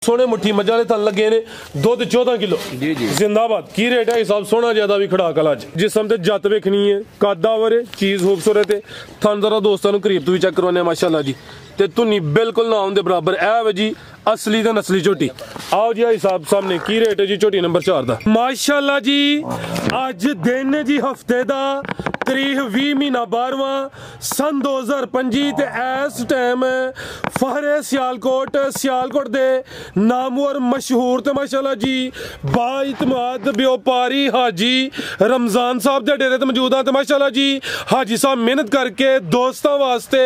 सोने मुट्ठी मजा थन लगे ने दुध 14 किलो जी जी जिंदाबाद। की रेट है हिसाब सोना ज्यादा भी खड़ा कल अज जिसम ते जत वेखनी है कादावर चीज खूबसूरत है थन जरा दोस्तों करीब तो भी चेक करवाने माशाल्लाह जी ते धुनी बिल्कुल ना उनके बराबर है जी असली ते नस्ली झोटी। आओ जी हिसाब सामने की रेट है जी झोटी नंबर 4 दा माशाल्लाह जी अज दिन जी हफ्ते दा तारीख 20 महीना 12वां सन 2025 ते इस टाइम फहरे सियालकोट दे नामवर मशहूर ते माशाल्लाह जी बाइतमाद व्यापारी हाजी रमजान साहब दे डेरे ते मौजूद हां ते माशाल्लाह जी हाजी साहब मेहनत करके दोस्तां वास्ते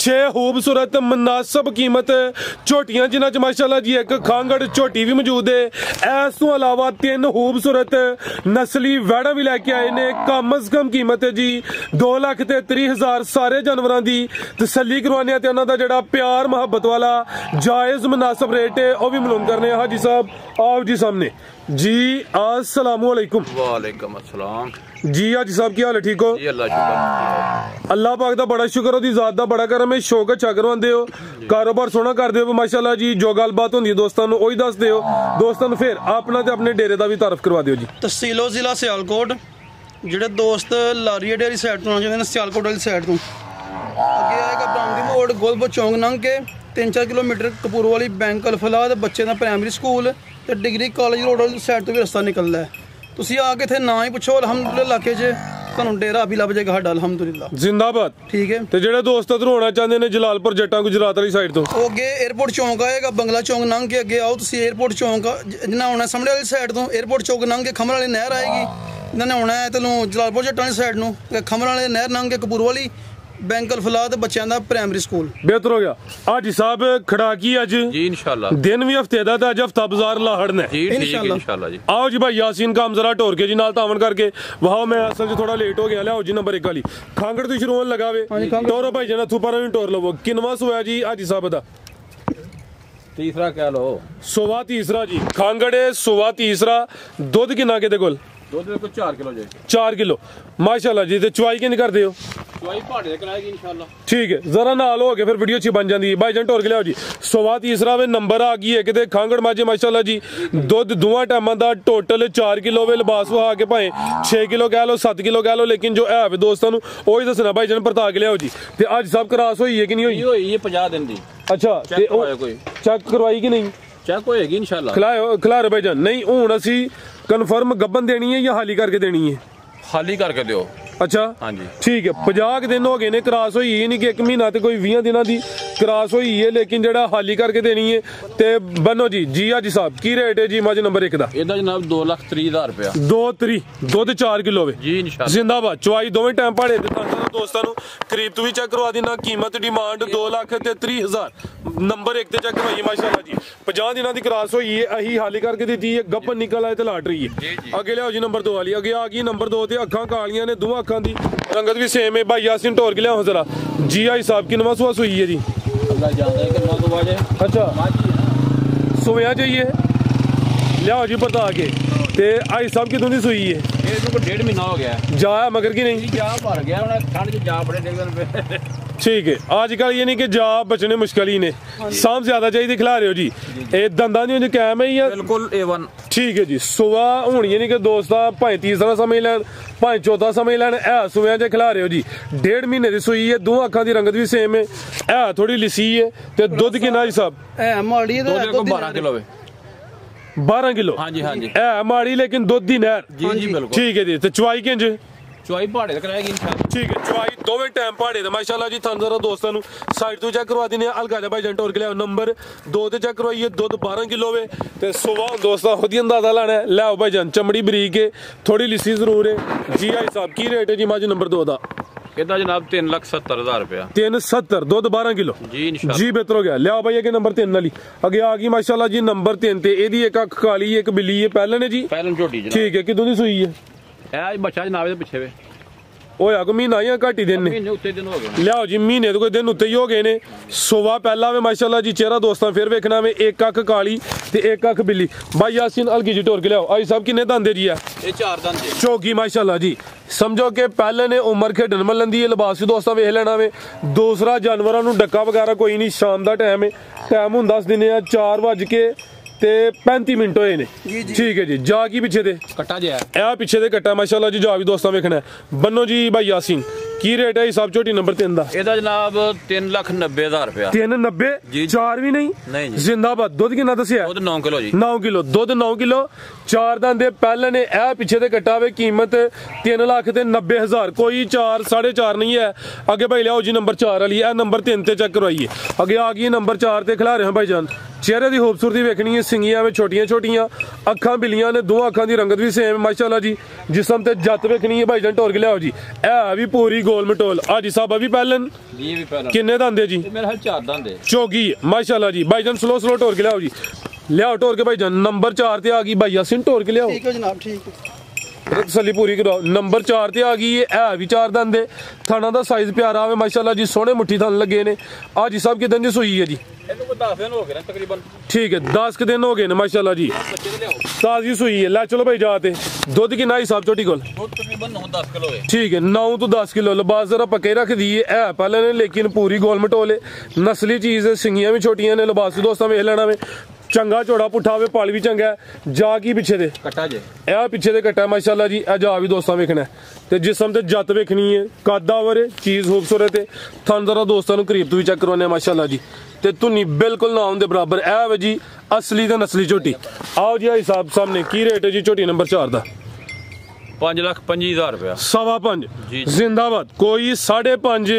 6 खूबसूरत मुनासिब कीमत झोटियां जिन्हां च माशाल्लाह जी एक खांगड़ झोटी भी मौजूद है। इस तो अलावा 3 खूबसूरत नस्ली वैड़ा भी लैके आए ने कम अज कम कीमत है जी 2,30,000 सारे जानवरों की तसल्ली करवाने ते उन्हां दा जेड़ा प्यार मुहब्बत वाला जायज मुनासिब रेट है वह भी मालूम करने। हाजी साहब आओ जी सामने जी अस्सलाम वालेकुम। वालेकुम अस्सलाम जी हाजी साहब की हाल है ठीक हो जी अल्लाह शुक्र अल्लाह पाक दा बड़ा शुक्र ओदी जात दा बड़ा करम है शौक अच्छा करवांदे हो कारोबार सोना करदे हो माशाल्लाह जी जो गलबात होंदी दोस्तां नूं ओही दसदे हो दोस्तां नूं फिर अपना ते अपने डेरे दा भी तारफ करवा दिओ जी। तहसीलो जिला सियालकोट ਜਿਹੜੇ ਦੋਸਤ ਲਾਰੀਆ ਡੇਰੀ ਸਾਈਡ ਤੋਂ ਆਉਣਾ ਚਾਹੁੰਦੇ ਨੇ ਸਿਆਲਕੋਟ ਵਾਲੀ ਸਾਈਡ ਤੋਂ ਅੱਗੇ ਆਏਗਾ ਬਰਾਮਦੀ ਮੋੜ ਗੋਲਬੋ ਚੌਂਕ ਲੰਘ ਕੇ 3-4 ਕਿਲੋਮੀਟਰ ਕਪੂਰਵਾਲੀ ਬੈਂਕ ਅਲਫਲਾ ਦੇ ਬੱਚੇ ਦਾ ਪ੍ਰਾਇਮਰੀ ਸਕੂਲ ਤੇ ਡਿਗਰੀ ਕਾਲਜ ਰੋਡ ਵਾਲੀ ਸਾਈਡ ਤੋਂ ਵੀ ਰਸਤਾ ਨਿਕਲਦਾ ਹੈ। ਤੁਸੀਂ ਆ ਕੇ ਇੱਥੇ ਨਾ ਹੀ ਪੁੱਛੋ ਅਲਹਮਦੁਲਿਲਾ ਇਲਾਕੇ 'ਚ ਤੁਹਾਨੂੰ ਡੇਰਾ ਵੀ ਲੱਭ ਜਾਏਗਾ ਸਾਡਾ ਅਲਹਮਦੁਲਿਲਾ जिंदाबाद। ਠੀਕ ਹੈ ਤੇ ਜਿਹੜੇ ਦੋਸਤ ਇੱਧਰੋਂ ਆਉਣਾ ਚਾਹੁੰਦੇ ਨੇ ਜਲਾਲਪੁਰ ਜੱਟਾਂ ਗੁਜਰਾਤ ਵਾਲੀ ਸਾਈਡ ਤੋਂ ਉਹ ਅੱਗੇ 에어ਪੋਰਟ ਚੌਂਕ ਆਏਗਾ ਬੰਗਲਾ ਚੌਂਕ ਲੰਘ ਕੇ ਅੱਗੇ ਆਓ ਤੁਸੀਂ 에어ਪੋਰਟ ਚੌਂਕ ਜਿੰਨਾ ਆਉਣਾ ਸਾਹਮਣੇ ਵਾਲੀ ਸਾਈਡ ਤੋਂ 에어ਪੋਰਟ ਚੌਂਕ ਲੰਘ ਕੇ ਖਮਰ ਵਾਲੀ ਨਹਿਰ ਆਏਗੀ ਇਹਨਾਂ ਨੇ ਆਉਣਾ ਹੈ ਤੈਨੂੰ ਜਲਾਲਪੁਰ ਜੱਟਾਂ ਵਾਲੀ ਸਾਈਡ ਨੂੰ ਖਮਰ ਵਾਲੇ ਨਹਿਰ ਲੰਘ ਕੇ ਕਪੂਰਵਾਲੀ बैंक अल्फला ते बच्चों का प्राइमरी स्कूल बेहतर हो गया। हाजी साहब खड़ा की अज जी इंशाल्लाह दिन भी हफ्ते दा अज हफ्ता बाजार लाहड़ना जी ठीक है इंशाल्लाह जी। आओ जी भाई यासीन काम जरा टोर के जी नाल तावन करके वहां मैं असल च थोड़ा लेट हो गया लियाओ जी नंबर 1 वाली खांगड़ तो शुरू होने लगा वे टोरो भाई जना थुपर भी टोर लवो किनवा सोया जी हाजी साहब दा तीसरा कह लो सोवा तीसरा जी खांगड़ सोवा तीसरा दुध किन्ना के कोल दुध को 4 किलो जी 4 किलो माशाल्लाह जी ते चवाई किन्नी करदे हो चवाई पहाड़े कराएगी इंशाल्लाह ठीक है जरा नाल हो के फिर वीडियो अच्छी बन जाती है भाई जन टोर के लियाओ जी सोवा तीसरा वे नंबर आ गई है कि खांगड़ माझे माशाल्लाह जी दुध दोवां टाइमां दा टोटल 4 किलो वे लिबास वहा के भाए 6 किलो कह लो 7 किलो कह लो लेकिन जो है वे दोस्तों ओही दसना भाई जन परता के लियाओ जी ते अज सब क्रॉस होई है कि नहीं होई ये 50 दिन दी अच्छा ते चेक करवाई कि नहीं चेक होएगी इंशाल्लाह खिलाओ भाई जान नहीं हुण असी कन्फर्म गब्बन देनी है या हाली करके देनी है खाली करके दियो अच्छा हाँ जी ठीक है 50 दिन हो गए ने क्रॉस हुई है नहीं कि 1 महीना ते कोई 20 दिनों की क्रॉस हुई है लेकिन जेड़ा हाली करके देनी है ते बनो जी जी हाजी साहब की रेट है जी मज नंबर 1 दा ਇਹਦਾ जनाब 2,30,000 रुपया 2,30 दुध 4 किलो वे जी इंशाल्लाह जिंदाबाद चवाई दोवें टाइम पहाड़े दोस्तों करीब तो भी चेक करवा देना कीमत डिमांड 2,30,000 नंबर 1 ते चेक करवाइए माशाल्लाह जी 50 दिनों की क्रॉस हुई है अही हाली करके दी है गप्पन निकल आए ते लाट रही है अगे लियाओ जी नंबर 2 वाली अगे आ गई नंबर 2 ते अखां कालियां ने दोवां अखां दी रंगत भी सेम है भाई यासीन टोर के लियाओ जरा जी हाजी साहब किनवा सुहा सुई है जी अल्लाह जानता है कितना तो वाजे अच्छा सुबह चाहिए लियाओ जी बता के ते हाजी साहब कितों दी सुई है ये तो 1.5 महीना हो गया है जा मगर की नहीं जा भर गया उन्हें ठंड च जा बड़े डिगन ठीक है आजकल ये नहीं कि जा बचने मुश्किल ही ने सांप ज्यादा चाहिए खिला रहे हो जी ए दंदा नहीं कैम है या बिल्कुल A1 ठीक है जी सुबह हूँ ये नहीं कि दोस्त भाई तीसरा समझ लैन भाई चौथा समझ लैन है सुबह च खिला रहे हो जी 1.5 महीने की सुई है दो अखा की रंगत भी सेम है थोड़ी लिसी है ते दुध कितना जी साहब माड़ी 12 किलो 12 किलो हाँ जी है माड़ी लेकिन दुध दी नहर जी जी बिल्कुल ठीक है जी तो चवाई किंज चवाई पहाड़े ते कराएगी इंशाल्लाह ठीक है चवाई दोवें टाइम पहाड़े ते माशाल्लाह जी थन जरा दोस्तों नु साइड तो चेक करवा देने अलगा भाई जन टोर के लिया नंबर 2 ते चेक करवाइए दुध 12 किलो वे ते सुबह दोस्तों खुद ही अंदाजा लाना है लाओ भाई जन चमड़ी बरीक है थोड़ी लिसी जरूर है जी भाई साहब की रेट है जी माजी नंबर 2 दा ਇਹਦਾ जनाब 3,70,000 रुपया 370 दुध 12 किलो जी इंशाल्लाह जी बेहतर हो गया लियाओ भाई अगे नंबर 3 वाली अगे आ गई माशाल्लाह जी नंबर 3 ते एदी एक अख काली एक बिल्ली है पहले ने जी पहले झोटी जनाब ठीक है किदों दी सुई है ए बच्चा जनाब दे पीछे वे होया को महीना या घट ही दिन ने महीने उत्ते दिन हो गए लियाओ जी महीने तो कोई दिन उत्ते ही हो गए ने सुबह पहला वे माशाल्लाह जी चेहरा दोस्तां फिर वेखना वे एक अख काली ते एक अख बिल्ली भाई यासीन अलगी जी टोर के लियाओ आई साहब किन्ने दंदे जी है ये 4 दंद जी चौकी माशाल्लाह जी समझो कि पहले ने उम्र खेडन मलन दी लिबास भी दोस्तां वेख लेना वे दूसरा जानवरां नूं डक्का वगैरह कोई नहीं शाम दा टाइम है टाइम हुण दस दिने 4 बज के ਤੇ 35 ਮਿੰਟ ਹੋਏ ਨੇ ਜੀ, ਜੀ। ਠੀਕ ਹੈ ਜੀ। ਜਾ ਕੀ ਪਿੱਛੇ ਦੇ ਕੱਟਾ ਜਿਹਾ ਇਹ ਪਿੱਛੇ ਦੇ ਕੱਟਾ ਮਾਸ਼ਾਅੱਲਾ ਜੀ। ਜਾ ਵੀ ਦੋਸਤਾਂ ਵੇਖਣਾ ਬੰਨੋ ਜੀ ਭਾਈ ਯਾਸੀਨ ਕੀ ਰੇਟ ਹੈ ਹਿਸਾਬ ਝੋਟੀ ਨੰਬਰ 3 ਦਾ? ਇਹਦਾ ਜਨਾਬ 3,90,000 ਰੁਪਇਆ। 390 ਜੀ। 4 ਵੀ ਨਹੀਂ ਨਹੀਂ ਜੀ। ਜ਼ਿੰਦਾਬਾਦ। ਦੁੱਧ ਕਿੰਨਾ ਦੱਸਿਆ? ਦੁੱਧ 9 ਕਿਲੋ ਜੀ। 9 ਕਿਲੋ ਦੁੱਧ 9 ਕਿਲੋ 4 ਦੰਦ ਦੇ ਪਹਿਲੇ ਨੇ। ਇਹ ਪਿੱਛੇ ਦੇ ਕੱਟਾ ਵੇ ਕੀਮਤ 3,90,000 ਕੋਈ 4 4.5 ਨਹੀਂ ਹੈ। ਅੱਗੇ ਭਾਈ ਲਿਆਓ ਜੀ ਨੰਬਰ 4 ਵਾਲੀ। ਇਹ ਨੰਬਰ 3 ਤੇ ਚੈੱਕ ਕਰਵਾਈਏ। ਅੱਗੇ ਆ ਗਈ ਨੰਬਰ 4 ਤੇ ਖਿਲਾ ਰਹੇ ਹਾਂ ਭਾਈ ਜਾਨ। ਚਿਹਰੇ ਦੀ ਖੂਬਸੂਰਤੀ ਵੇਖਣੀ ਹੈ। ਸਿੰਗੀਆਂ ਵਿੱਚ ਛੋਟੀਆਂ ਛੋਟੀਆਂ ਅੱਖਾਂ ਬਿੱਲੀਆਂ ਨੇ। ਦੋ ਅੱਖਾਂ ਦੀ ਰੰਗਤ ਵੀ ਸੇਮ ਮਾਸ਼ਾਅੱਲਾ ਜੀ। ਜਿਸਮ ਤੇ ਜੱਤ ਵੇਖਣੀ ਹੈ ਭਾਈ ਜਾਨ। ਢੋਰ ਕੇ ਲਿਆਓ ਜੀ। ਇਹ ਵੀ ਪੂਰੀ ਗੋਲ ਮਟੋਲ। ਹਾਜੀ ਸਾਹਿਬ ਵੀ ਪਹਿਲਨ ਜੀ ਵੀ ਪਹਿਲਾਂ ਕਿੰਨੇ ਦੰਦੇ ਜੀ? ਮੇਰੇ ਹਾਲ 4 ਦੰਦੇ ਚੌਗੀ ਮਾਸ਼ਾਅੱਲਾ ਜੀ। ਭਾਈ ਜਾਨ ਸਲੋ ਸਲੋ ਢੋਰ ਕੇ ਲਿਆਓ ਜੀ। ਲਿਆਓ ਢੋਰ ਕੇ ਭਾਈ ਜਾਨ। ਨੰਬਰ 4 ਤੇ ਆ ਗਈ ਭਾਈ ਯਾਸੀਨ। ਢੋਰ ਕੇ ਲਿਆਓ। ਠੀਕ ਹੈ ਜਨਾਬ, ਠੀਕ ਹੈ। ਤਸੱਲੀ ਪੂਰੀ ਕਰਾਓ। ਨੰਬਰ 4 ਤੇ ਆ ਗਈ ਇਹ ਵੀ 4 ਦੰਦ ਦੇ। ਥਾਣਾ ਦਾ ਸਾਈਜ਼ ਪਿਆਰਾ ਹੋਵੇ ਮਾਸ਼ਾਅੱਲਾ ਜੀ। ਸੋਹਣੇ ਮੁੱਠੀ ਥਣ ਲੱਗੇ ਨੇ। ਹਾਜੀ ਸਾਹਿਬ ਕਿਦਾਂ ਦੀ ਸੂਈ ਹੈ ਜੀ? ਇਹਨੂੰ ਕੋਈ 10 ਦਿਨ ਹੋ ਗਏ ਨੇ ਤਕਰੀਬਨ। ਠੀਕ ਹੈ 10 ਕੁ ਦਿਨ ਹੋ ਗਏ ਨੇ ਮਾਸ਼ਾਅੱਲਾ ਜੀ। ਤਾਜ਼ੀ ਸੂਈ ਹੈ। ਲੈ ਚਲੋ ਭਾਈ ਜਾ ਤੇ। ਦੁੱਧ ਕਿੰਨਾ ਹਿਸਾਬ ਝੋਟੀ ਕੋਲ? ਦੁੱਧ ਤਕਰੀਬਨ 9-10 ਕਿਲੋ ਹੈ। ਠੀਕ ਹੈ 9 ਤੋਂ 10 ਕਿਲੋ। ਲਿਬਾਸ ਜ਼ਰਾ ਪੱਕੇ ਰੱਖ ਦਈਏ। ਇਹ ਪਹਿਲੇ ਨੇ ਲੇਕਿਨ ਪੂਰੀ ਗੋਲ ਮਟੋਲੇ ਨਸਲੀ ਚੀਜ਼। ਸਿੰਗੀਆਂ ਵੀ ਛੋਟੀਆਂ ਨੇ। ਲਿਬਾਸ ਦੋਸਤਾਂ ਵੇਖ ਲੈਣਾ ਵੇ। ਚੰਗਾ ਝੋੜਾ ਪੁੱਠਾ ਹੋਵੇ। ਪਾਲ ਵੀ ਚੰਗਾ। ਜਾ ਕੀ ਪਿੱਛੇ ਦੇ ਕੱਟਾ ਜੇ ਇਹ ਪਿੱਛੇ ਦੇ ਕੱਟਾ ਮਾਸ਼ਾਅੱਲਾ ਜੀ। ਇਹ ਜਾ ਵੀ ਦੋਸਤਾਂ ਵੇਖਣਾ ਤੇ ਜਿਸਮ ਤੇ ਜੱਤ ਵੇਖਣੀ ਹੈ। ਕਾਦਾ ਵਰੇ ਚੀਜ਼ ਖੂਬਸੂਰਤ ਹੈ। ਥਣ ਜ਼ਰਾ ਦੋਸਤਾਂ ਨੂੰ ਕਰੀਬ ਤੋਂ ਵੀ ਚੈੱਕ ਕਰਵਾਉਂਦੇ ਮਾਸ਼ਾਅੱਲਾ ਜੀ। ਤੇ ਧੁਨੀ ਬਿਲਕੁਲ ਨਾ ਹੁੰਦੇ ਬਰਾਬਰ। ਇਹ ਵੇ ਜੀ ਅਸਲੀ ਤੇ ਨਸਲੀ ਝੋਟੀ। ਆਓ ਜੀ ਹਿਸਾਬ ਸਾਹਮਣੇ ਕੀ ਰੇਟ ਹੈ ਜੀ ਝੋਟੀ ਨੰਬਰ 4 ਦਾ? 5,25,000 ਰੁਪਇਆ। 5.25 ਜੀ। ਜ਼ਿੰਦਾਬਾਦ। ਕੋਈ 5.5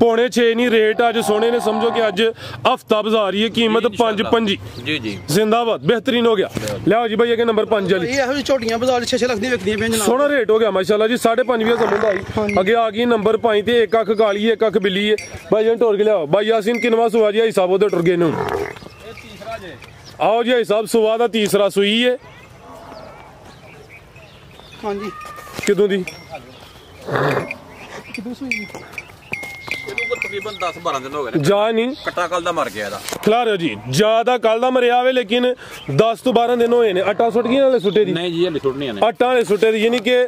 ਪੌਣੇ 6 ਨਹੀਂ ਰੇਟ ਅੱਜ ਸੋਹਣੇ ਨੇ। ਸਮਝੋ ਕਿ ਅੱਜ ਹਫਤਾ ਬਾਜ਼ਾਰ ਹੀ ਹੈ। ਕੀਮਤ 5.25 ਜੀ ਜੀ ਜ਼ਿੰਦਾਬਾਦ। ਬਿਹਤਰੀਨ ਹੋ ਗਿਆ। ਲਿਆਓ ਜੀ ਭਾਈ ਅੱਗੇ ਨੰਬਰ 5 ਵਾਲੀ। ਇਹ ਇਹੋ ਜਿਹੀ ਝੋਟੀਆਂ ਬਾਜ਼ਾਰ 6-6 ਲੱਖ ਦੀਆਂ ਵਿਕਦੀਆਂ ਪਈਆਂ ਜਨਾਬ। ਸੋਹਣਾ ਰੇਟ ਹੋ ਗਿਆ ਮਾਸ਼ਾਅੱਲਾ ਜੀ। 5.5 ਵੀ ਸਮਝਦਾ ਆਈ। ਅੱਗੇ ਆ ਗਈ ਨੰਬਰ 5 ਤੇ ਇੱਕ ਅੱਖ ਕਾਲੀ ਹੈ ਇੱਕ ਅੱਖ ਬਿੱਲੀ ਹੈ। ਭਾਈ ਜਨ ਢੋਰ ਕੇ ਲਿਆਓ। ਭਾਈ ਯਾਸੀਨ ਕਿਨਵਾ ਸੁਆ ਜੀ ਹਿਸਾਬ ਉਹਦੇ ਟੁਰ ਗਏ ਨੇ। ਇਹ ਤੀਸਰਾ ਜੇ। ਆਓ ਜੀ ਹਿਸਾਬ ਸੁਆ ਦਾ ਤੀਸਰਾ ਸੂਈ ਹੈ। ਹਾਂਜੀ ਕਿਦੋਂ ਦੀ? ਕਿਦੋਂ ਸੂਈ? ਇਹਨੂੰ ਕੋਈ ਤਕਰੀਬਨ 10-12 ਦਿਨ ਹੋ ਗਏ ਨੇ। ਜਾ ਨਹੀਂ ਕੱਟਾ ਕੱਲ ਦਾ ਮਰ ਗਿਆ ਇਹਦਾ। ਖਿਲਾ ਰਹੇ ਜੀ। ਜਿਆਦਾ ਕੱਲ ਦਾ ਮਰਿਆ ਵੇ ਲੇਕਿਨ 10 ਤੋਂ 12 ਦਿਨ ਹੋਏ ਨੇ। ਆਟਾ ਸੁੱਟ ਗਈ ਨਾਲੇ ਸੁੱਟੇ ਦੀ? ਨਹੀਂ ਜੀ ਇਹ ਲਿਖੁੜਨੀਆਂ ਨੇ। ਆਟਾ ਵਾਲੇ ਸੁੱਟੇ ਦੀ ਯਾਨੀ ਕਿ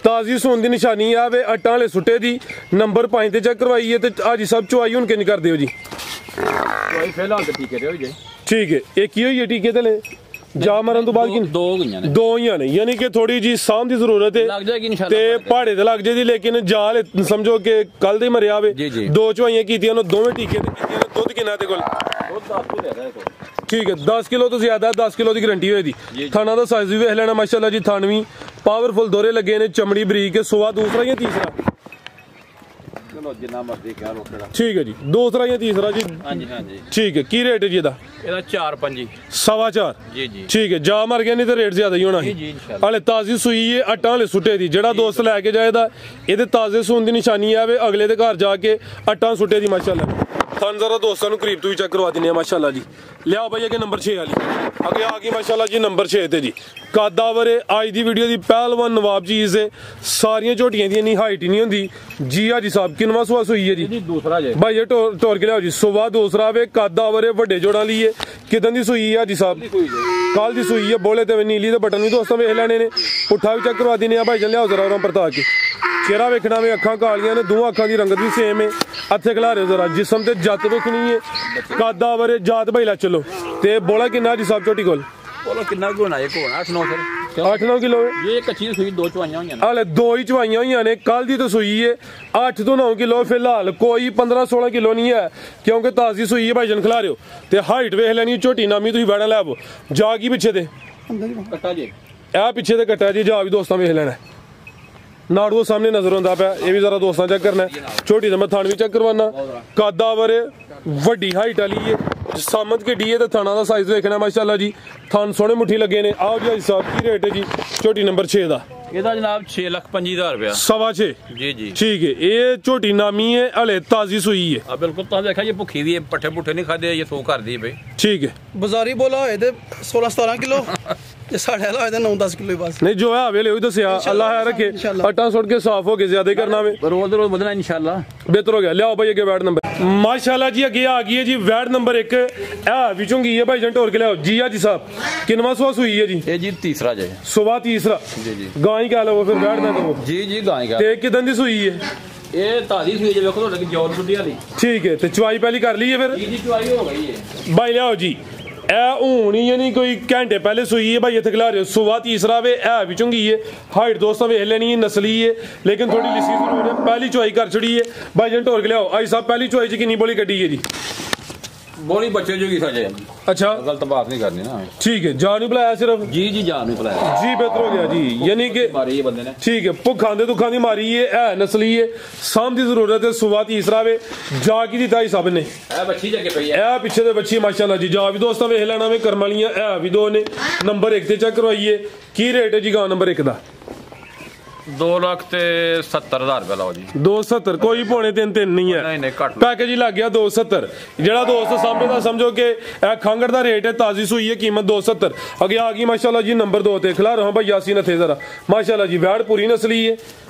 ਤਾਜ਼ੀ ਸੂਣ ਦੀ ਨਿਸ਼ਾਨੀ ਆ ਵੇ। ਆਟਾ ਵਾਲੇ ਸੁੱਟੇ ਦੀ ਨੰਬਰ 5 ਤੇ ਚੈੱਕ ਕਰਵਾਈਏ। ਤੇ ਹਾਜੀ ਸਾਹਿਬ ਚੁਆਈ ਹੁਣ ਕਿੰਜ ਕਰਦੇ ਹੋ ਜੀ? ਕੋਈ ਫਿਲਹਾਲ ਤੇ ਟੀਕੇ ਦੇ ਹੋਈ ਜੇ। ਠੀਕ ਹੈ ਇੱਕ ਹੀ ਹੋਈ ਹੈ ਟੀਕੇ ਤੇ ਲੈ ਜਾ ਮਰਨ ਤੋਂ ਬਾਅਦ ਕਿ ਦੋ ਗਈਆਂ ਨੇ। ਦੋ ਹੀ ਨੇ ਯਾਨੀ ਕਿ ਥੋੜੀ ਜੀ ਸਾਂਭ ਦੀ ਜ਼ਰੂਰਤ ਹੈ। ਲੱਗ ਜਾਏਗੀ ਇਨਸ਼ਾਅੱਲਾ। ਤੇ ਪਹਾੜੇ ਤੇ ਲੱਗ ਜਾਏਗੀ ਲੇਕਿਨ ਜਾਲ ਸਮਝੋ ਕਿ ਕੱਲ ਦੇ ਮਰਿਆ ਵੇ। ਜੀ, ਜੀ। 2 ਚੁਆਈਆਂ ਕੀਤੀਆਂ ਨੇ। ਦੋਵੇਂ ਟੀਕੇ ਤੇ ਕੀਤੀਆਂ ਨੇ। ਦੁੱਧ ਕਿੰਨਾ ਤੇ ਕੋਲ? ਦੁੱਧ 10 ਕਿਲੋ ਦੇ ਦੇ। ਠੀਕ ਹੈ 10 ਕਿਲੋ ਤੋਂ ਜ਼ਿਆਦਾ 10 ਕਿਲੋ ਦੀ ਗਰੰਟੀ ਹੋਏ ਦੀ। ਥਾਣਾ ਦਾ ਸਾਈਜ਼ ਵੀ ਵੇਖ ਲੈਣਾ ਮਾਸ਼ਾਅੱਲਾ ਜੀ। ਥਣ ਵੀ ਪਾਵਰਫੁਲ ਦੋਰੇ ਲੱਗੇ ਨੇ। ਚਮੜੀ ਬਰੀਕ ਹੈ। ਸੋਆ ਦੂਸਰਾ ਜਾਂ ਤੀਸਰਾ? ਚਲੋ ਜਿੰਨਾ ਮਰਜ਼ੀ ਕਹਿ ਲੋ ਕਿਹੜਾ। ਠੀਕ ਹੈ ਜੀ ਦੂਸਰਾ ਜਾਂ ਤੀਸਰਾ ਜੀ? ਹਾਂਜੀ ਹਾਂਜੀ। ਠੀਕ ਹੈ ਕੀ ਰੇਟ ਹੈ ਜੀ ਇਹਦਾ? ਇਹਦਾ 4-5 4.25 ਜੀ ਜੀ। ਠੀਕ ਹੈ ਜਾ ਮਰ ਗਿਆ ਨਹੀਂ ਤੇ ਰੇਟ ਜ਼ਿਆਦਾ ਹੀ ਹੋਣਾ ਜੀ ਸੀ। ਜੀ ਇਨਸ਼ਾਅੱਲਾ। ਹਲੇ ਤਾਜ਼ੀ ਸੂਈ ਹੈ। ਆਟਾ ਵਾਲੇ ਸੁੱਟੇ ਦੀ। ਜਿਹੜਾ ਦੋਸਤ ਲੈ ਕੇ ਜਾਏਦਾ ਇਹਦੇ ਤਾਜ਼ੇ ਸੂਣ ਦੀ ਨਿਸ਼ਾਨੀ ਆਵੇ। ਅਗਲੇ ਦੇ ਘਰ ਜਾ ਕੇ ਆਟਾ ਸੁੱਟੇ ਦੀ ਮਾਸ਼ਾਅੱਲਾ। ਥਣ ਜ਼ਰਾ ਦੋਸਤਾਂ ਨੂੰ ਕਰੀਬ ਤੋਂ ਵੀ ਚੈੱਕ ਕਰਵਾ ਦਿੰਦੇ ਆ ਮਾਸ਼ਾਅੱਲਾ ਜੀ। ਲਿਆਓ ਭਾਈ ਅੱਗੇ ਨੰਬਰ 6 ਵਾਲੀ। ਅੱਗੇ ਆ ਗਈ ਮਾਸ਼ਾਅੱਲਾ ਜੀ ਨੰਬਰ 6 ਤੇ ਜੀ। ਕਾਦਾਵਰੇ ਅੱਜ ਦੀ ਵੀਡੀਓ ਦੀ ਪਹਿਲਵਾਨ ਨਵਾਬ ਚੀਜ਼ ਹੈ। ਸਾਰੀਆਂ ਝੋਟੀਆਂ ਦੀ ਇੰਨੀ ਹਾਈਟ ਹੀ ਨਹੀਂ ਹੁੰਦੀ ਜੀ। ਹਾਜੀ ਸਾਹਿਬ ਕਿਨਵਾ ਸੁਆ ਸੂਈ ਹੈ ਜੀ? ਜੀ ਦੂਸਰਾ ਜੇ। ਭਾਈ ਇਹ ਟੋਰ ਕੇ ਲਿਆਓ ਜੀ। ਸੁਬਾ ਦੂਸਰਾ ਵੇ। ਕਾਦਾਵਰੇ ਵੱਡੇ ਜੋੜਾਂ ਲਈ ਹੈ। ਕਿਦਾਂ ਦੀ ਸੂਈ ਹੈ ਹਾਜੀ ਸਾਹਿਬ? ਕੱਲ ਦੀ ਸੂਈ ਹੈ। ਬੋਲੇ ਤੇ ਨੀਲੀ ਦੇ ਬਟਨ ਵੀ ਦੋਸਤਾਂ ਵੇਖ ਲੈਣੇ ਨੇ। ਪੁੱਠਾ ਵੀ ਚੈੱਕ ਕਰਵਾ ਦਿੰਦੇ ਆ ਭਾਈ ਜੀ। ਲਿਆਓ ਜ਼ਰਾ ਉਹਨਾਂ ਪਰਤਾ ਕੇ। ਚਿਹਰਾ ਵੇਖਣਾ ਵੇ। ਅੱਖਾਂ ਕਾਲੀਆਂ ਨੇ। ਦੋ ਅੱਖਾਂ ਦੀ ਰੰਗਤ ਵੀ ਸੇਮ ਹੈ। ਹੱਥੇ ਖਿਲਾ ਰਹੇ ਜ਼ਰਾ। ਜਿਸਮ ਤੇ ਜੱਤ ਵੇਖਣੀ ਹੈ। ਕਾਦਾਵਰੇ ਜਾਤ ਭਾਈ ਲੈ ਚਲੋ। ਤੇ ਬੋਲਾ ਕਿੰਨਾ ਹਾਜੀ ਸਾਹਿਬ ਝੋਟੀ ਕੋਲ? ਬੋਲੋ ਕਿੰਨਾ ਕੁ ਹੋਣਾ? ਇੱਕ ਹੋਣਾ 8-9 ਫਿਰ। 8-9 ਕਿਲੋ। ਇਹ ਕੱਚੀ ਸੂਈ 2 ਚਵਾਈਆਂ ਹੋਈਆਂ ਨੇ। ਹਾਲੇ 2 ਹੀ ਚਵਾਈਆਂ ਹੋਈਆਂ ਨੇ। ਕੱਲ ਦੀ ਤਾਂ ਸੂਈ ਹੈ 8 ਤੋਂ 9 ਕਿਲੋ। ਫਿਲਹਾਲ ਕੋਈ 15-16 ਕਿਲੋ ਨਹੀਂ ਹੈ ਕਿਉਂਕਿ ਤਾਜ਼ੀ ਸੂਈ ਹੈ। ਭਾਈ ਜਨ ਖਿਲਾ ਰਿਓ ਤੇ ਹਾਈਟ ਵੇਖ ਲੈਣੀ ਝੋਟੀ ਨਾਮੀ। ਤੁਸੀਂ ਬੈਠਾ ਲੈ ਆਵੋ। ਜਾ ਕੀ ਪਿੱਛੇ ਤੇ? ਕੱਟਾ ਜੇ। ਇਹ ਪਿੱਛੇ ਤੇ ਕੱਟਿਆ ਜੀ। ਜਾ ਵੀ ਦੋਸਤਾਂ ਵੇਖ ਲੈਣਾ। ਨਾੜੂ ਸਾਹਮਣੇ ਨਜ਼ਰ ਆਉਂਦਾ ਪਿਆ। ਇਹ ਵੀ ਜ਼ਰਾ ਦੋਸਤਾਂ ਚੈੱਕ ਕਰਨਾ। ਝੋਟੀ ਦਾ ਮੈਂ ਥਣ ਵੀ ਚੈੱਕ ਕਰਵਾਨਾ। ਕਾਦਾਵਰ ਵੱਡੀ ਹਾਈਟ ਵਾਲੀ ਹੈ। ਸਾਮਤ ਕਿੱਡੀ ਹੈ ਤੇ ਥਾਣਾ ਦਾ ਸਾਈਜ਼ ਵੇਖਣਾ ਮਾਸ਼ਾਅੱਲਾ ਜੀ। ਥਣ ਸੋਹਣੇ ਮੁੱਠੀ ਲੱਗੇ ਨੇ। ਆਓ ਜੀ ਸਾਹਿਬ ਕੀ ਰੇਟ ਹੈ ਜੀ ਝੋਟੀ ਨੰਬਰ 6 ਦਾ? ਇਹਦਾ ਜਨਾਬ 6,25,000 ਰੁਪਇਆ। 6.25 ਜੀ ਜੀ। ਠੀਕ ਹੈ। ਇਹ ਝੋਟੀ ਨਾਮੀ ਹੈ। ਹਲੇ ਤਾਜ਼ੀ ਸੂਈ ਹੈ। ਆ ਬਿਲਕੁਲ ਤੁਸੀਂ ਦੇਖਿਆ ਜੀ ਭੁੱਖੀ ਵੀ ਹੈ। ਪੱਠੇ ਪੁੱਠੇ ਨਹੀਂ ਖਾਦੇ। ਇਹ ਸੋ ਕਰਦੀ ਬਈ। ਠੀਕ ਹੈ। ਬਾਜ਼ਾਰੀ ਬੋਲਾ ਹੋਏ ਤੇ 16-17 ਕਿਲੋ ਤੇ ਸਾਡੇ ਵਾਲਾ ਹੋਏ ਤੇ 9-10 ਕਿਲੋ ਬਸ। ਨਹੀਂ ਜੋ ਹੈ ਵੇਲੇ ਉਹੀ ਦੱਸਿਆ। ਅੱਲਾਹ ਹੈ ਰੱਖੇ। ਆਟਾ ਸੁੱਟ ਕੇ ਸਾਫ਼ ਹੋ ਕੇ ਜ਼ਿਆਦਾ ਹੀ ਕਰਨਾ ਵੇ। ਰੋਜ਼ ਰੋਜ਼ ਵਧਣਾ ਇਨਸ਼ਾਅੱਲਾ। ਬਿਹਤਰ ਹੋ ਗਿਆ। ਲਿਆਓ ਭਾਈ ਅੱਗੇ ਵੈਟ ਨੰਬਰ ਮਾਸ਼ਾਅੱਲਾ ਜੀ। ਅੱਗੇ ਆ ਗਈ ਹੈ ਜੀ ਵੈਟ ਨੰਬਰ 1। ਇਹ ਵਿੱਚੋਂ ਗਈ ਹੈ ਭਾਈ ਜਨ ਢੋਰ ਕੇ ਲਿਆਓ ਜੀ। ਹਾਜੀ ਸਾਹਿਬ ਕਿਨਵਾ ਸੁਆ ਸੂਈ ਹੈ ਜੀ? ਇਹ ਜੀ ਤੀਸਰਾ ਜੇ। ਸੁਬਾ ਤੀਸਰਾ। ਜੀ ਜੀ। ਗਾਂ ਹੀ ਕਹਿ ਲਵੋ ਫਿਰ ਵੈਟ ਨਾ ਕਹੋ। ਜੀ ਜੀ ਗਾਂ ਗਾ। ਤੇ ਕਿਦਾਂ ਦੀ ਸੂਈ ਹੈ? ਇਹ ਤਾਜ਼ੀ ਸੂਈ ਜੇ। ਵੇਖੋ ਤੁਹਾਡੇ ਜੌਲ ਬੁੱਢੀ ਵਾਲੀ। ਠੀਕ ਹੈ। ਤੇ ਚਵਾਈ ਪਹਿਲੀ ਕਰ ਲਈ ਹੈ ਫਿਰ? ਜੀ ਜੀ ਚਵਾਈ ਹੋ ਗਈ ਹੈ। ਭਾਈ ਲਿਆਓ ਜੀ। ਹੁਣ ਹੀ यानी कोई घंटे पहले सुई है भाई, इतने खिला रहे हो सुबह तीसरा वे है भी चुंगी है, हाइट दोस्तों वेख लेनी है, नस्ली है लेकिन थोड़ी लिसी जरूर है। पहली चुआई कर छड़ी है भाई जन ढोल के लियाओ। आई साहब पहली चुआई च कितनी बोली कटी है जी? बोली बच्चे जो की सजे। अच्छा गलत बात नहीं करनी ना। ठीक है, जान नहीं बुलाया सिर्फ? जी जी जान नहीं बुलाया जी, बेहतर हो गया जी, यानी कि मारी ये बंदे ने। ठीक है, भुखा दे दुखा दी मारी है नस्ली है, साम की जरूरत है। सुबह तीसरा वे जा की दिता ही सब ने, बच्ची जगह पई है ए पिछे दे बच्ची माशाल्लाह जी। जा भी दोस्तों वेख लेना वे करम वालियां है भी दो ने। नंबर 1 ते चेक करवाइए, की रेट है जी गां नंबर 1 दा? 2,70,000 रुपया लाओ जी। 270 कोई पौने 3 नहीं है, नहीं घट पैकेज ही लग गया 270। ਜਿਹੜਾ ਦੋਸਤ ਸਾਹਮਣੇ ਸਮਝੋ ਕਿ ਇਹ ਖੰਗੜ ਦਾ ਰੇਟ ਹੈ, ਤਾਜ਼ੀ ਸੂਈ ਹੈ, कीमत 270। ਅੱਗੇ ਆ ਗਈ ਮਾਸ਼ਾਅੱਲਾ ਜੀ ਨੰਬਰ 2 ਤੇ ਖਿਲਾ ਰਹਾ ਭਾਈ यासीन ਇੱਥੇ ਜ਼ਰਾ ਮਾਸ਼ਾਅੱਲਾ ਜੀ। ਵੈੜ ਪੂਰੀ ਨਸਲੀ ਹੈ,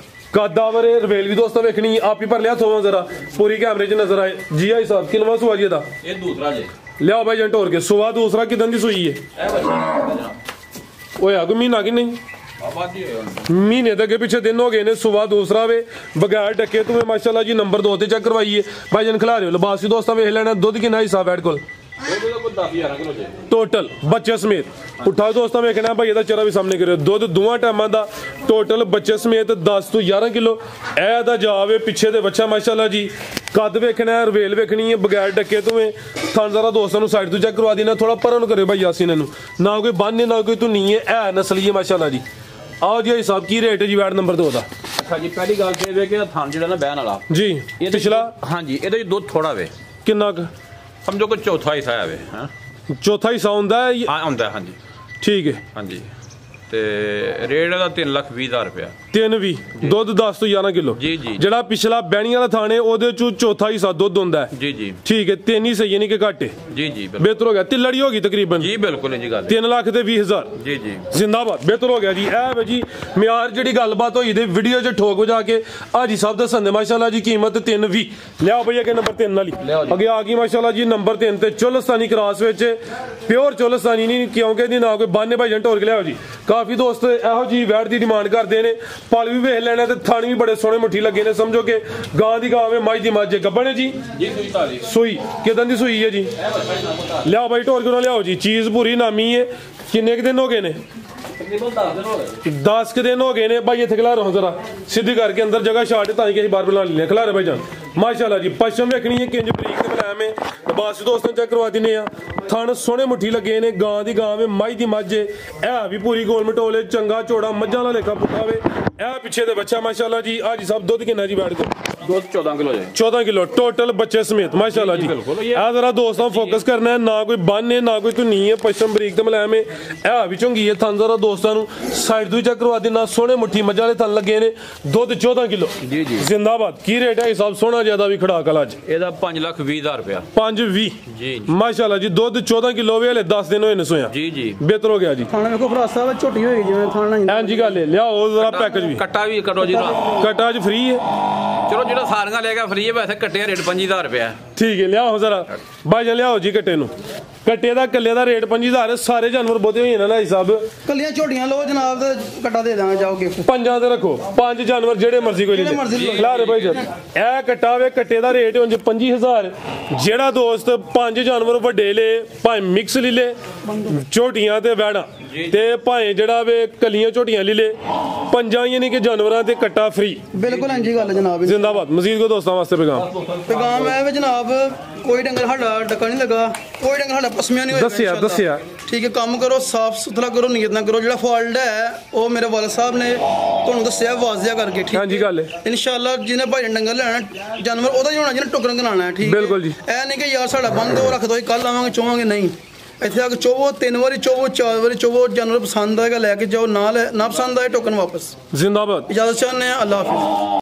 ਕਾਦਾਵਰ ਹੈ, ਰਵੇਲ ਵੀ ਦੋਸਤੋ ਵੇਖਣੀ ਆਪ ਹੀ ਭਰ ਲਿਆ ਥੋਵਾਂ ਜ਼ਰਾ ਪੂਰੀ ਕੈਮਰੇ 'ਚ ਨਜ਼ਰ ਆਏ ਜੀ। ਆਈ ਸਾਹਿਬ ਕਿਨਵਾ ਸੁਆ ਜੀ ਇਹਦਾ? ਇਹ ਦੂਸਰਾ ਜੀ ਲਿਆਓ ਭਾਈ ਜੰਟ ਹੋਰ ਕੇ ਸੁਆ ਦੂਸਰਾ ਕਿਦਾਂ ਦੀ ਸੂਈ ਹੈ? ਇਹ ਬੱਚੀ ਓਏ ਆ ਕੋਈ ਮਹੀਨਾ ਕਿ ਨਹੀਂ? ਆਬਾਦੀ ਹੋਇਆ ਮਹੀਨੇ ਦੇ ਅੱਗੇ ਪਿੱਛੇ ਦਿਨ ਹੋ ਗਏ ਨੇ। ਸੁਬਾ ਦੂਸਰਾ ਵੇ ਬਗੈਰ ਡੱਕੇ ਤੂੰ ਮਾਸ਼ਾਅੱਲਾ ਜੀ ਨੰਬਰ 2 ਤੇ ਚੈੱਕ ਕਰਵਾਈਏ ਭਾਈ ਜਨ ਖਿਲਾ ਰਹੇ ਹੋ। ਲਿਬਾਸ ਵੀ ਦੋਸਤਾਂ ਵੇਖ ਲੈਣਾ। ਦੁੱਧ ਕਿੰਨਾ ਹਿੱਸਾ ਬੈਡ ਕੋਲ टोटल बच्चे समेत उठा दोस्तों वेखना भाई ਇਹਦਾ ਚਿਹਰਾ ਵੀ ਸਾਹਮਣੇ ਕਰਿਓ। ਦੁੱਧ ਦੋਵਾਂ ਟਾਈਮਾਂ ਦਾ ਟੋਟਲ ਬੱਚੇ ਸਮੇਤ 10 ਤੋਂ 11 ਕਿਲੋ ਇਹ ਦਾ ਜਾਵੇ ਪਿੱਛੇ ਦੇ ਬੱਚਾ ਮਾਸ਼ਾਅੱਲਾ ਜੀ। ਕੱਦ ਵੇਖਣਾ ਹੈ, ਰਵੇਲ ਵੇਖਣੀ ਹੈ ਬਗੈਰ ਡੱਕੇ ਤੋਂ। ਥਣ ਜ਼ਰਾ ਦੋਸਤਾਂ ਨੂੰ ਸਾਈਡ ਤੋਂ ਚੈੱਕ ਕਰਵਾ ਦੇਣਾ, ਥੋੜਾ ਪਰਾਂ ਨੂੰ ਕਰਿਓ ਭਾਈ यासीन ਨੂੰ। ਨਾ ਕੋਈ ਬੰਨ ਨਾ ਕੋਈ ਧੁਨੀ ਹੈ, ਇਹ ਨਸਲੀ ਹੈ ਮਾਸ਼ਾਅੱਲਾ ਜੀ। आओ जी साहब की रेट है जी वैट नंबर 2 ਦਾ? ਅੱਛਾ ਜੀ ਪਹਿਲੀ ਗੱਲ ਤੇ ਇਹ ਕਿ ਥਣ ਜਿਹੜਾ ਨਾ ਬਹਿਣ ਵਾਲਾ ਜੀ ਪਿਛਲਾ ਹਾਂਜੀ ਇਹਦੇ ਵਿੱਚ ਦੁੱਧ ਥੋੜਾ ਵੇ। ਕਿੰਨਾ ਕੁ ਸਮਝੋ ਕਿ ਚੌਥਾ ਹਿੱਸਾ ਆਵੇ। ਹਾਂ ਚੌਥਾ ਹਿੱਸਾ ਹੁੰਦਾ ਹੈ? ਹਾਂ ਹੁੰਦਾ ਹਾਂਜੀ ਠੀਕ ਹੈ ਹਾਂਜੀ। ਤੇ ਰੇਟ ਦਾ 3,20,000 ਰੁਪਇਆ। 320 ਦੁੱਧ 10 ਤੋਂ 11 ਕਿਲੋ ਜੀ ਜੀ। ਜਿਹੜਾ ਪਿਛਲਾ ਬੈਣੀ ਵਾਲਾ ਥਾਣੇ ਉਹਦੇ ਚੋਂ ਚੌਥਾ ਹਿੱਸਾ ਦੁੱਧ ਹੁੰਦਾ ਹੈ। ਜੀ ਜੀ ਠੀਕ ਹੈ, 3 ਹੀ ਸਹੀ ਨਹੀਂ ਕਿ ਘੱਟ ਹੈ? ਜੀ ਜੀ ਬਿਹਤਰ ਹੋ ਗਿਆ। ਤਿੱਲੜੀ ਹੋ ਗਈ ਤਕਰੀਬਨ? ਜੀ ਬਿਲਕੁਲ ਜੀ ਗੱਲ 3,20,000। ਜੀ ਜੀ ਜ਼ਿੰਦਾਬਾਦ, ਬਿਹਤਰ ਹੋ ਗਿਆ ਜੀ। ਇਹ ਵੇ ਜੀ ਮਿਆਰ ਜਿਹੜੀ ਗੱਲਬਾਤ ਹੋਈ ਤੇ ਵੀਡੀਓ 'ਚ ਠੋਕ ਵਜਾ ਕੇ ਹਾਜੀ ਸਾਹਿਬ ਦੱਸਣ ਦੇ ਮਾਸ਼ਾਅੱਲਾ ਜੀ ਕੀਮਤ 320। ਲਿਆਓ ਭਈਆ ਕਿ ਨੰਬਰ 3 ਵਾਲੀ ਅੱਗੇ ਆ ਗਈ ਮਾਸ਼ਾਅੱਲਾ ਜੀ ਨੰਬਰ 3 ਤੇ ਚੋਲਸਤਾਨੀ ਕ੍ਰਾਸ ਵਿੱਚ ਪਿਓਰ ਚੋਲਸਤਾਨੀ ਨਹੀਂ ਕਿਉਂਕਿ ਇਹਦੀ ਨਾ ਕੋਈ ਬਾਨੇ ਭਾਈ ਜੰਟ ਹੋਰ ਕੇ ਲਿਆਓ ਜੀ। ਕਾਫੀ ਦੋਸਤ ਇਹੋ ਜੀ ਵੈਟ ਦੀ ਡਿਮਾਂਡ ਕਰਦੇ ਨੇ। ਪਲ ਵੀ ਵੇਖ ਲੈਣਾ ਤੇ ਥਣ ਵੀ ਬੜੇ ਸੋਹਣੇ ਮੁੱਠੀ ਲੱਗੇ ਨੇ। ਸਮਝੋ ਕਿ ਗਾਂ ਦੀ ਗਾਂ ਵੇ ਮੱਝ ਦੀ ਮੱਝ ਗੱਬਣ ਹੈ ਜੀ। ਸੂਈ ਕਿਦਾਂ ਦੀ ਸੂਈ ਹੈ ਜੀ? ਲਿਆਓ ਭਾਈ ਢੋਰ ਕਿਉਂ ਲਿਆਓ ਜੀ। ਚੀਜ਼ ਪੂਰੀ ਨਾਮੀ ਹੈ। ਕਿੰਨੇ ਕੁ ਦਿਨ ਹੋ ਗਏ ਨੇ? 10 दिन हो गए ने भाई। इतने खिला रहा हूँ जरा सीधी करके अंदर जगह शार्ट है ताकि बार बना लेने खिला रहे भाई जान माशाल्लाह जी। पश्चिम वेखनी है किंज बरीक ते मुलायम है। बस दोस्तों चेक करवा दिने थन सोहने मुट्ठी लगे ने। गां दी गां वे मझ दी मझ है भी पूरी गोल मटोले चंगा चौड़ा मझां दा लेखा पुट्ठा वे। ए पिछे दे बच्चा माशाल्लाह जी। हाजी साहब दुध कितना जी बैठ को? दुध 14 किलो है। 14 किलो टोटल बच्चे समेत माशाल्लाह जी। ए जरा दोस्तों फोकस करना है, ना कोई बन है ना कोई धुनी है। पश्चिम बरीक ते मुलायम है भी चुंगी है। थन जरा दोस्तों साइड तो चेक करवा देना। सोहने मुट्ठी मझ वाले थन लगे ने। दुध 14 किलो जी जी जिंदाबाद। की रेट है हिसाब सोना ज्यादा भी खड़ा कल अज? ਇਹਦਾ 5,20,000 ਰੁਪਇਆ। 520 ਜੀ माशाल्लाह जी। दुध 14 किलो वे हले 10 दिन होए ने सोया। ਜੀ ਜੀ बेहतर हो गया जी। ਖਾਣਾ ਵੇਖੋ ਫਰਾਸਾ ਵਾ ਝੋਟੀ ਹੋਏਗੀ ਜਿਵੇਂ ਖਾਣਾ ਐਂ ਜੀ ਗੱਲ ਹੈ। ਲਿਆਓ ਜ਼ਰਾ ਪੈਕੇਜ ਵੀ ਕੱਟਾ ਵੀ ਕਰੋ ਜੀ। ਕਟਾ ਅੱਜ ਫ੍ਰੀ ਹੈ। ਚਲੋ ਜਿਹੜਾ ਸਾਰੀਆਂ ਲੈ ਗਿਆ ਫ੍ਰੀ ਹੈ। ਵੈਸੇ ਕੱਟੇ ਰੇਟ 25,000 ਰੁਪਇਆ। ਠੀਕ ਹੈ ਲਿਆਓ ਜ਼ਰਾ ਭਾਈ ਜੀ ਲਿਆਓ ਜੀ ਕੱਟੇ ਨੂੰ। ਕੱਟੇ ਦਾ ਕੱਲੇ ਦਾ ਰੇਟ 25,000। ਸਾਰੇ ਜਾਨਵਰ ਬਹੁਤੇ ਹੋਏ ਨੇ ਨਾ ਹਿਸਾਬ। ਕੱਲੀਆਂ ਝੋਟੀਆਂ ਲਓ ਜਨਾਬ ਤੇ ਕੱਟਾ ਦੇ ਦਾਂਗੇ ਜਾਓ ਗਿਫਟ। ਪੰਜਾਂ ਤੇ ਰੱਖੋ 5 ਜਾਨਵਰ ਜਿਹੜੇ ਮਰਜ਼ੀ ਕੋਈ ਲੈ ਲੈ। ਲਾ ਰੇ ਭਾਈ ਜੀ ਇਹ ਕੱਟਾ ਵੇ ਕੱਟੇ ਦਾ ਰੇਟ ਉਂਝ 25,000। ਜਿਹੜਾ ਦੋਸਤ 5 ਜਾਨਵਰ ਵੱਡੇ ਲੈ ਭਾਵੇਂ ਮਿਕਸ ਲੈ ਲੈ ਝੋਟੀਆਂ ਤੇ ਵੈੜਾਂ ਤੇ ਭਾਵੇਂ ਜਿਹੜਾ ਵੇ ਕੱਲੀਆਂ ਝੋਟੀਆਂ ਲੈ ਲੈ ਪੰਜਾਂ ਯਾਨੀ ਕਿ ਜਾਨਵਰਾਂ ਤੇ ਕੱਟਾ ਫ੍ਰੀ। ਬਿਲਕੁਲ ਇੰਜੀ ਗੱਲ ਜਨਾਬ। जिंदाबाद। मजीद को दोस्तों वास्ते पैगाम है जनाब कोई डंगर साडा डका नहीं लगा, कोई डंगर साडा पसमिया नहीं होया। दसिया ठीक है काम करो साफ सुथरा करो नीयत ना करो। जो फॉल्ट है वो मेरे वाले साहब ने तुहानू दस्सिया वाजिया करके। ठीक हाँ जी गल है इंशाल्लाह जिन्हें भाई डंगर लेना जानवर ओदा ही होना जिन्हें टुकरन कराना है। ठीक बिल्कुल जी। ऐ नहीं कि यार साडा बंद हो रख दो कल आवांगे चोवांगे नहीं। ਇੱਥੇ ਆ ਕੇ ਚੋਵੋ 3 ਵਾਰੀ ਚੋਵੋ 4 ਵਾਰੀ ਚੋਵੋ। ਜਾਨਵਰ ਪਸੰਦ ਆਏਗਾ ਲੈ ਕੇ ਜਾਓ, ਨਾ ਪਸੰਦ ਆਏ ਟੋਕਨ ਵਾਪਸ। जिंदाबाद। इजाजत चाहते हैं। अल्लाह हाफिज़।